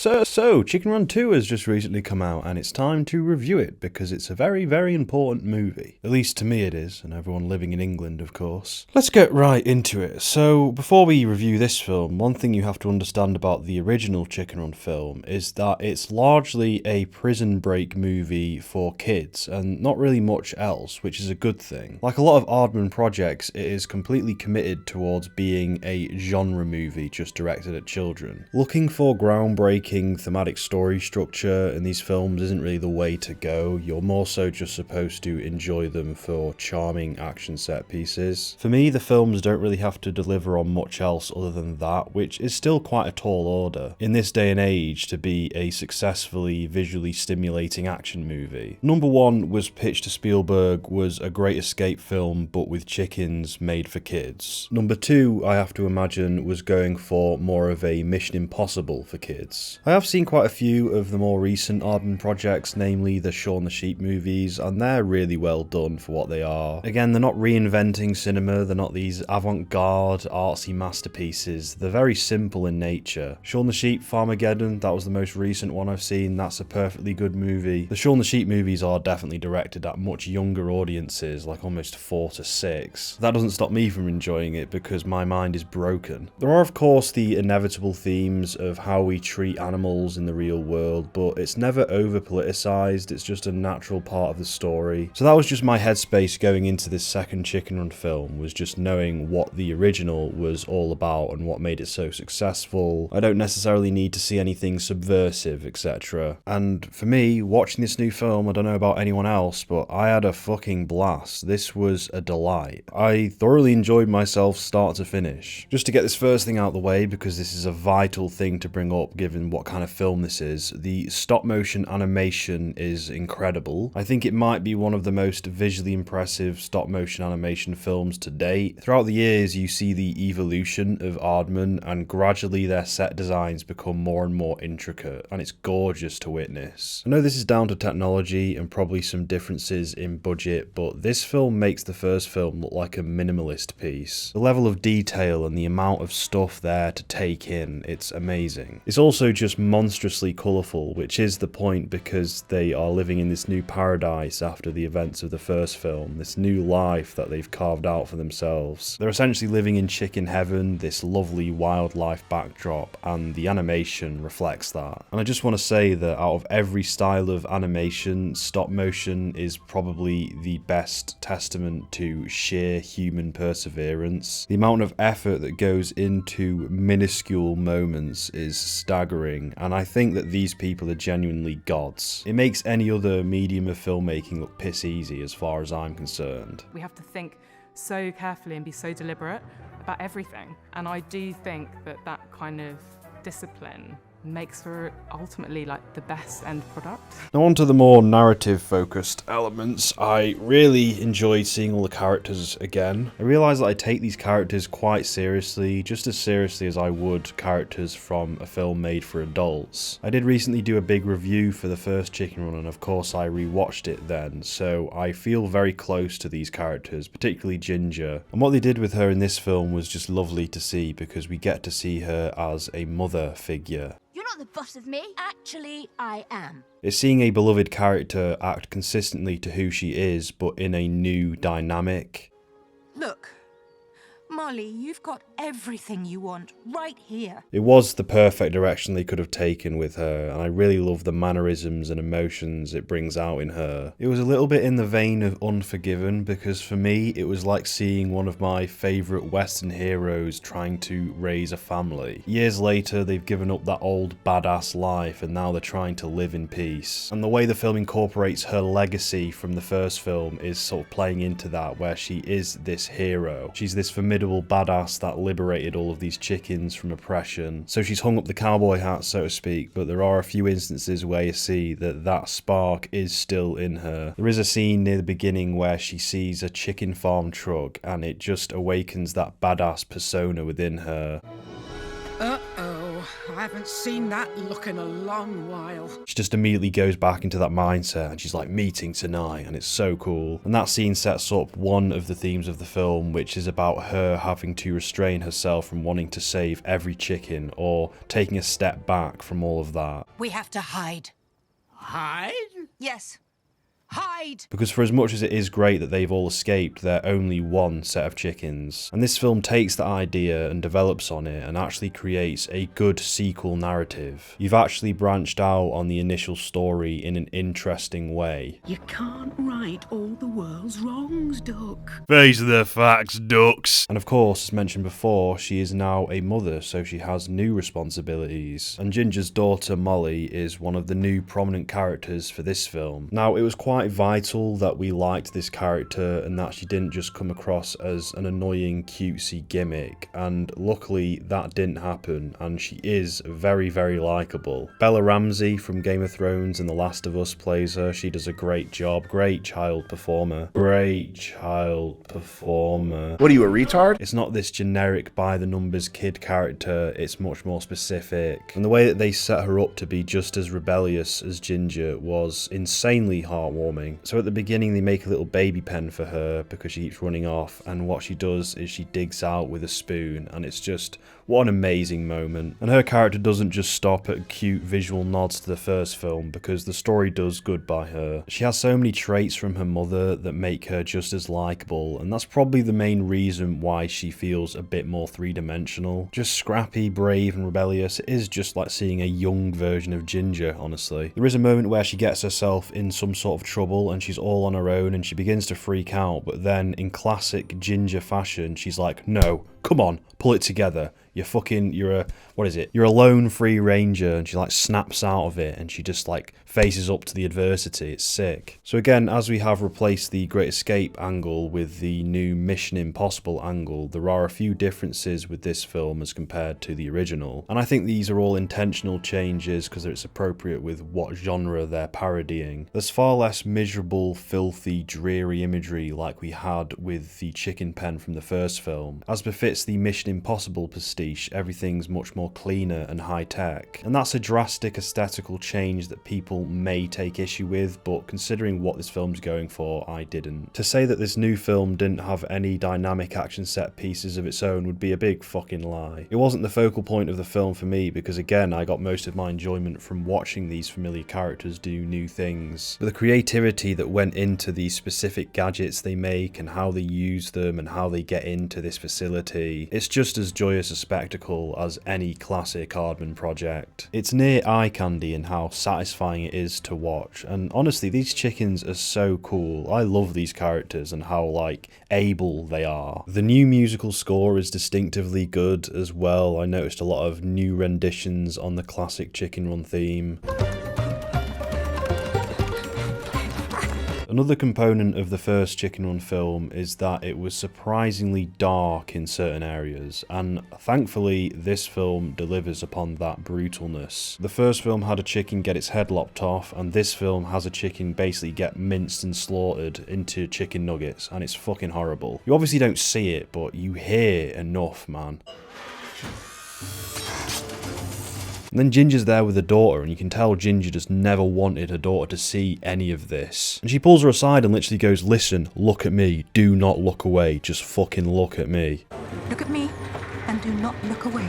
So, Chicken Run 2 has just recently come out, and it's time to review it because it's a very, very important movie. At least to me it is, and everyone living in England, of course. Let's get right into it. So, before we review this film, one thing you have to understand about the original Chicken Run film is that it's largely a prison break movie for kids, and not really much else, which is a good thing. Like a lot of Aardman projects, it is completely committed towards being a genre movie just directed at children. Looking for groundbreaking thematic story structure in these films isn't really the way to go. You're more so just supposed to enjoy them for charming action set pieces. For me, the films don't really have to deliver on much else other than that, which is still quite a tall order in this day and age to be a successfully visually stimulating action movie. Number one was pitched to Spielberg was a Great Escape film but with chickens made for kids. Number two, I have to imagine, was going for more of a Mission Impossible for kids. I have seen quite a few of the more recent Aardman projects, namely the Shaun the Sheep movies, and they're really well done for what they are. Again, they're not reinventing cinema, they're not these avant-garde, artsy masterpieces, they're very simple in nature. Shaun the Sheep, Farmageddon, that was the most recent one I've seen, that's a perfectly good movie. The Shaun the Sheep movies are definitely directed at much younger audiences, like almost 4 to 6. That doesn't stop me from enjoying it because my mind is broken. There are of course the inevitable themes of how we treat animals in the real world, but it's never over politicized, it's just a natural part of the story. So that was just my headspace going into this second Chicken Run film, was just knowing what the original was all about and what made it so successful. I don't necessarily need to see anything subversive, etc. And for me, watching this new film, I don't know about anyone else, but I had a fucking blast. This was a delight. I thoroughly enjoyed myself start to finish. Just to get this first thing out of the way, because this is a vital thing to bring up given what kind of film this is, the stop motion animation is incredible. I think it might be one of the most visually impressive stop motion animation films to date. Throughout the years you see the evolution of Aardman and gradually their set designs become more and more intricate, and it's gorgeous to witness. I know this is down to technology and probably some differences in budget, but this film makes the first film look like a minimalist piece. The level of detail and the amount of stuff there to take in, it's amazing. It's also just monstrously colourful, which is the point because they are living in this new paradise after the events of the first film, this new life that they've carved out for themselves. They're essentially living in chicken heaven, this lovely wildlife backdrop, and the animation reflects that. And I just want to say that out of every style of animation, stop motion is probably the best testament to sheer human perseverance. The amount of effort that goes into minuscule moments is staggering, and I think that these people are genuinely gods. It makes any other medium of filmmaking look piss easy as far as I'm concerned. We have to think so carefully and be so deliberate about everything, and I do think that that kind of discipline makes for ultimately like the best end product. Now on to the more narrative focused elements. I really enjoyed seeing all the characters again. I realised that I take these characters quite seriously, just as seriously as I would characters from a film made for adults. I did recently do a big review for the first Chicken Run, and of course I rewatched it then, so I feel very close to these characters, particularly Ginger. And what they did with her in this film was just lovely to see, because we get to see her as a mother figure. You're not the boss of me. Actually, I am. It's seeing a beloved character act consistently to who she is, but in a new dynamic. Look, Molly, you've got everything you want right here. It was the perfect direction they could have taken with her, and I really love the mannerisms and emotions it brings out in her. It was a little bit in the vein of Unforgiven, because for me it was like seeing one of my favourite Western heroes trying to raise a family. Years later they've given up that old badass life and now they're trying to live in peace. And the way the film incorporates her legacy from the first film is sort of playing into that, where she is this hero. She's this formidable badass that liberated all of these chickens from oppression. So she's hung up the cowboy hat, so to speak, but there are a few instances where you see that that spark is still in her. There is a scene near the beginning where she sees a chicken farm truck and it just awakens that badass persona within her. Uh-oh. I haven't seen that look in a long while. She just immediately goes back into that mindset and she's like, meeting tonight, and it's so cool. And that scene sets up one of the themes of the film, which is about her having to restrain herself from wanting to save every chicken or taking a step back from all of that. We have to hide. Hide? Yes. Hide! Because for as much as it is great that they've all escaped, they're only one set of chickens. And this film takes that idea and develops on it and actually creates a good sequel narrative. You've actually branched out on the initial story in an interesting way. You can't right all the world's wrongs, Duck. Face the facts, ducks. And of course, as mentioned before, she is now a mother, so she has new responsibilities. And Ginger's daughter, Molly, is one of the new prominent characters for this film. Now, it was quite vital that we liked this character and that she didn't just come across as an annoying cutesy gimmick, and luckily that didn't happen, and she is very, very likable. Bella Ramsey from Game of Thrones and The Last of Us plays her. She does a great job. Great child performer. Great child performer. What are you, a retard? It's not this generic by the numbers kid character, it's much more specific. And the way that they set her up to be just as rebellious as Ginger was insanely heartwarming. So at the beginning they make a little baby pen for her because she keeps running off, and what she does is she digs out with a spoon, and it's just what an amazing moment. And her character doesn't just stop at cute visual nods to the first film, because the story does good by her. She has so many traits from her mother that make her just as likable, and that's probably the main reason why she feels a bit more three-dimensional. Just scrappy, brave and rebellious. It is just like seeing a young version of Ginger, honestly. There is a moment where she gets herself in some sort of trouble and she's all on her own and she begins to freak out, but then in classic Ginger fashion she's like, no, come on, pull it together. You're a lone free ranger, and she like snaps out of it and she just like faces up to the adversity. It's sick. So again, as we have replaced the Great Escape angle with the new Mission Impossible angle, there are a few differences with this film as compared to the original. And I think these are all intentional changes because it's appropriate with what genre they're parodying. There's far less miserable, filthy, dreary imagery like we had with the chicken pen from the first film. As befits the Mission Impossible pastiche, everything's much more cleaner and high-tech. And that's a drastic aesthetical change that people may take issue with, but considering what this film's going for, I didn't. To say that this new film didn't have any dynamic action set pieces of its own would be a big fucking lie. It wasn't the focal point of the film for me because, again, I got most of my enjoyment from watching these familiar characters do new things. But the creativity that went into these specific gadgets they make and how they use them and how they get into this facility, it's just as joyous a spectacle as any classic Aardman project. It's near eye candy in how satisfying it is to watch, and honestly these chickens are so cool. I love these characters and how like able they are. The new musical score is distinctively good as well. I noticed a lot of new renditions on the classic Chicken Run theme. Another component of the first Chicken Run film is that it was surprisingly dark in certain areas, and thankfully this film delivers upon that brutalness. The first film had a chicken get its head lopped off, and this film has a chicken basically get minced and slaughtered into chicken nuggets, and it's fucking horrible. You obviously don't see it, but you hear enough, man. And then Ginger's there with her daughter, and you can tell Ginger just never wanted her daughter to see any of this. And she pulls her aside and literally goes, listen, look at me, do not look away, just fucking look at me. Look at me and do not look away.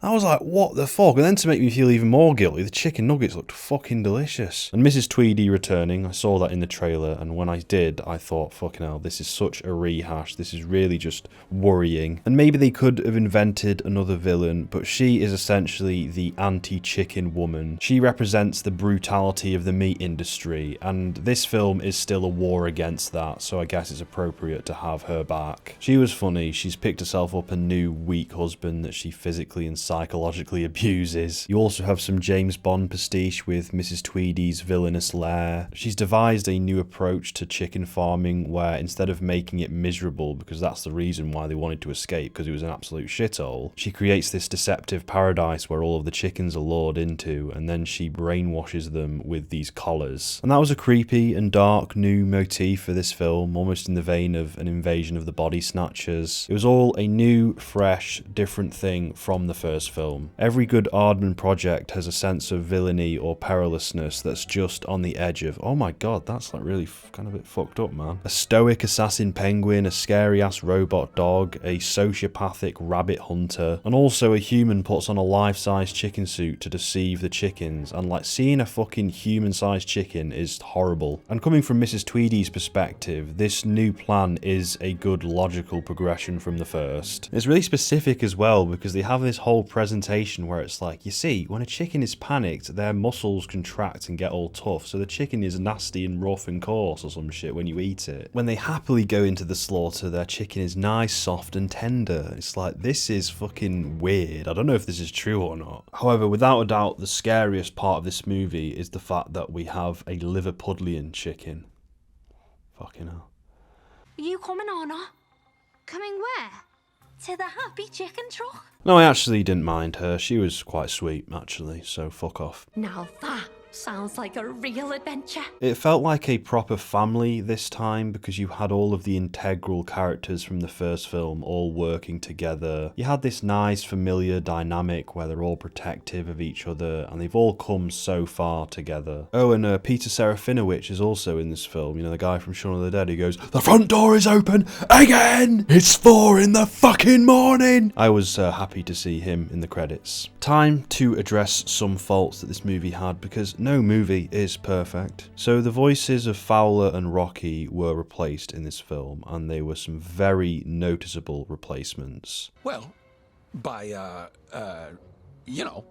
I was like, what the fuck? And then to make me feel even more guilty, the chicken nuggets looked fucking delicious. And Mrs. Tweedy returning, I saw that in the trailer, and when I did, I thought, fucking hell, this is such a rehash. This is really just worrying. And maybe they could have invented another villain, but she is essentially the anti-chicken woman. She represents the brutality of the meat industry, and this film is still a war against that, so I guess it's appropriate to have her back. She was funny. She's picked herself up a new weak husband that she physically and psychologically abuses. You also have some James Bond pastiche with Mrs. Tweedy's villainous lair. She's devised a new approach to chicken farming where instead of making it miserable, because that's the reason why they wanted to escape, because it was an absolute shithole, she creates this deceptive paradise where all of the chickens are lured into, and then she brainwashes them with these collars. And that was a creepy and dark new motif for this film, almost in the vein of an invasion of the body snatchers. It was all a new, fresh, different thing from the first film. Every good Aardman project has a sense of villainy or perilousness that's just on the edge of, oh my god, that's like really kind of a bit fucked up, man. A stoic assassin penguin, a scary-ass robot dog, a sociopathic rabbit hunter, and also a human puts on a life-size chicken suit to deceive the chickens, and like seeing a fucking human-sized chicken is horrible. And coming from Mrs. Tweedy's perspective, this new plan is a good logical progression from the first. It's really specific as well because they have this whole presentation where it's like, you see, when a chicken is panicked, their muscles contract and get all tough, so the chicken is nasty and rough and coarse or some shit when you eat it. When they happily go into the slaughter, their chicken is nice, soft and tender. It's like, this is fucking weird. I don't know if this is true or not. However, without a doubt, the scariest part of this movie is the fact that we have a Liverpudlian chicken. Fucking hell. Are you coming, Anna? Coming where? To the happy chicken truck? No, I actually didn't mind her. She was quite sweet, actually, so fuck off. Now that sounds like a real adventure. It felt like a proper family this time because you had all of the integral characters from the first film all working together. You had this nice familiar dynamic where they're all protective of each other and they've all come so far together. Oh, and Peter Serafinowicz is also in this film, you know, the guy from Shaun of the Dead who goes, "The front door is open again! It's 4 in the fucking morning!" I was happy to see him in the credits. Time to address some faults that this movie had because no movie is perfect. So the voices of Fowler and Rocky were replaced in this film, and they were some very noticeable replacements. Well, by, you know,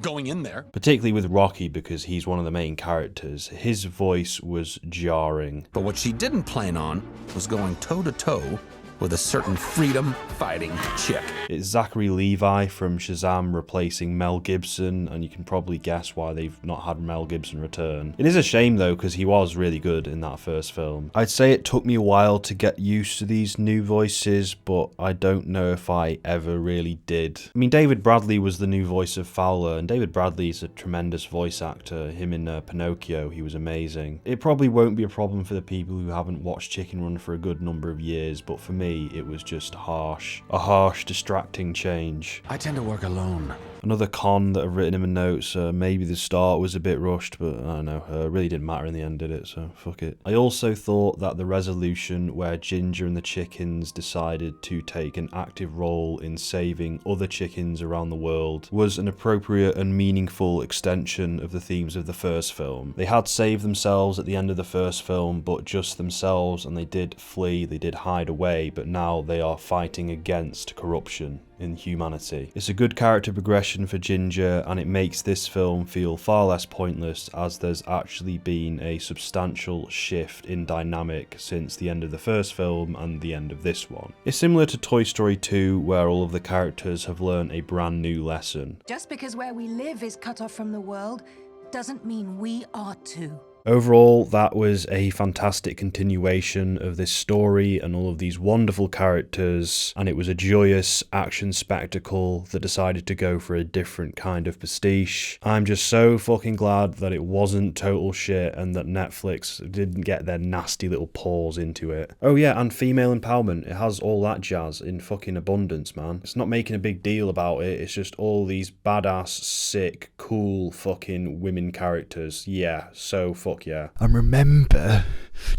going in there. Particularly with Rocky because he's one of the main characters. His voice was jarring. But what she didn't plan on was going toe-to-toe with a certain freedom-fighting chick. It's Zachary Levi from Shazam replacing Mel Gibson, and you can probably guess why they've not had Mel Gibson return. It is a shame though, because he was really good in that first film. I'd say it took me a while to get used to these new voices, but I don't know if I ever really did. I mean, David Bradley was the new voice of Fowler, and David Bradley is a tremendous voice actor. Him in Pinocchio, he was amazing. It probably won't be a problem for the people who haven't watched Chicken Run for a good number of years, but for me, it was just harsh. A harsh, distracting change. I tend to work alone. Another con that I've written in my notes, maybe the start was a bit rushed, but I don't know, it really didn't matter in the end, did it? So fuck it. I also thought that the resolution where Ginger and the chickens decided to take an active role in saving other chickens around the world was an appropriate and meaningful extension of the themes of the first film. They had saved themselves at the end of the first film, but just themselves, and they did flee, they did hide away, but now they are fighting against corruption in humanity. It's a good character progression for Ginger, and it makes this film feel far less pointless as there's actually been a substantial shift in dynamic since the end of the first film and the end of this one. It's similar to Toy Story 2 where all of the characters have learned a brand new lesson. Just because where we live is cut off from the world doesn't mean we are too. Overall, that was a fantastic continuation of this story and all of these wonderful characters, and it was a joyous action spectacle that decided to go for a different kind of pastiche. I'm just so fucking glad that it wasn't total shit and that Netflix didn't get their nasty little paws into it. Oh yeah, and female empowerment, it has all that jazz in fucking abundance, man. It's not making a big deal about it, it's just all these badass, sick, cool fucking women characters. Yeah, so fuck yeah. And remember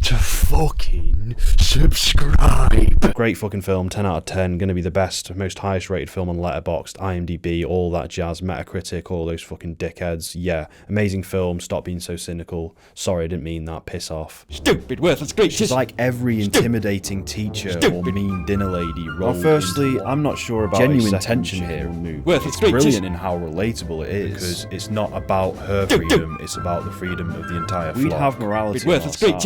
to fucking subscribe. Great fucking film, 10 out of 10. Gonna be the best, most highest rated film on Letterboxd, IMDb, all that jazz, Metacritic, all those fucking dickheads. Yeah, amazing film. Stop being so cynical. Sorry, I didn't mean that. Piss off. Stupid, worthless creatures. She's like every intimidating teacher or mean dinner lady rolled. Well, firstly, I'm not sure about genuine tension here in the movie. Worthless It's creatures. brilliant in how relatable it is because it's not about her freedom, it's about the freedom of the entire flock. We'd have morality on our Worthless creatures. side.